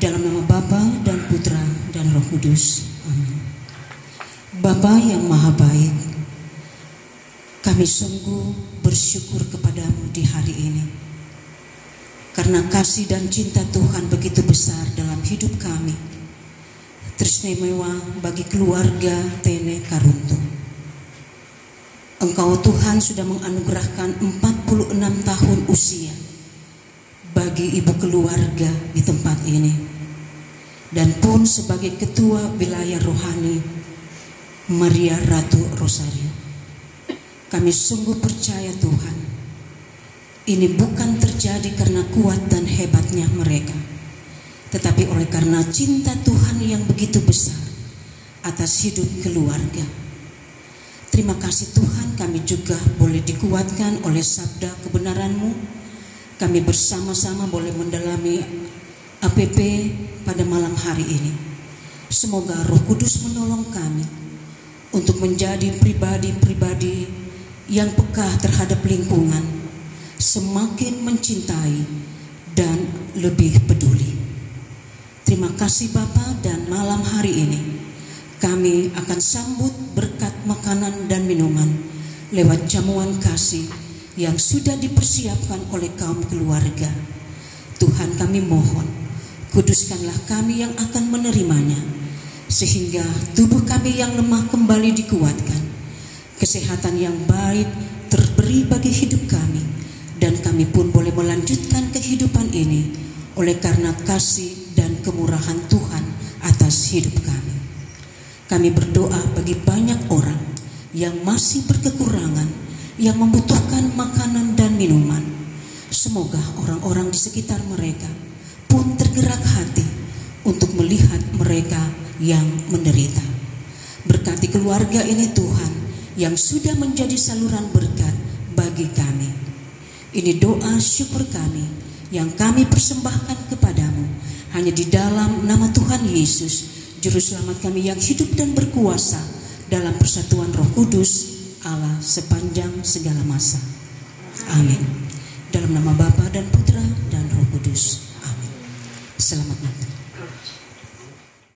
Dalam nama Bapa dan Putra dan Roh Kudus. Amin. Bapa yang Maha Baik, kami sungguh bersyukur kepadamu di hari ini, karena kasih dan cinta Tuhan begitu besar dalam hidup kami, teristimewa bagi keluarga Tene Karuntu. Engkau Tuhan sudah menganugerahkan 46 tahun usia bagi ibu keluarga di tempat ini, dan pun sebagai ketua wilayah rohani Maria Ratu Rosario. Kami sungguh percaya Tuhan, ini bukan terjadi karena kuat dan hebatnya mereka, tetapi oleh karena cinta Tuhan yang begitu besar atas hidup keluarga. Terima kasih Tuhan, kami juga boleh dikuatkan oleh sabda kebenaran-Mu. Kami bersama-sama boleh mendalami APP pada malam hari ini. Semoga Roh Kudus menolong kami untuk menjadi pribadi-pribadi yang peka terhadap lingkungan, semakin mencintai dan lebih peduli. Terima kasih Bapa, dan malam hari ini kami akan sambut berkat makanan dan minuman lewat jamuan kasih yang sudah dipersiapkan oleh kaum keluarga. Tuhan, kami mohon, kuduskanlah kami yang akan menerimanya, sehingga tubuh kami yang lemah kembali dikuatkan, kesehatan yang baik terberi bagi hidup kami, dan kami pun boleh melanjutkan kehidupan ini oleh karena kasih dan kemurahan Tuhan atas hidup kami. Kami berdoa bagi banyak orang yang masih berkekurangan, yang membutuhkan makanan dan minuman. Semoga orang-orang di sekitar mereka pun tergerak hati untuk melihat mereka yang menderita. Berkati keluarga ini Tuhan, yang sudah menjadi saluran berkat bagi kami. Ini doa syukur kami yang kami persembahkan kepadamu, hanya di dalam nama Tuhan Yesus, Juru Selamat kami yang hidup dan berkuasa dalam persatuan Roh Kudus Allah sepanjang segala masa. Amin. Dalam nama Bapa dan Putra dan Roh Kudus. Amin. Selamat malam.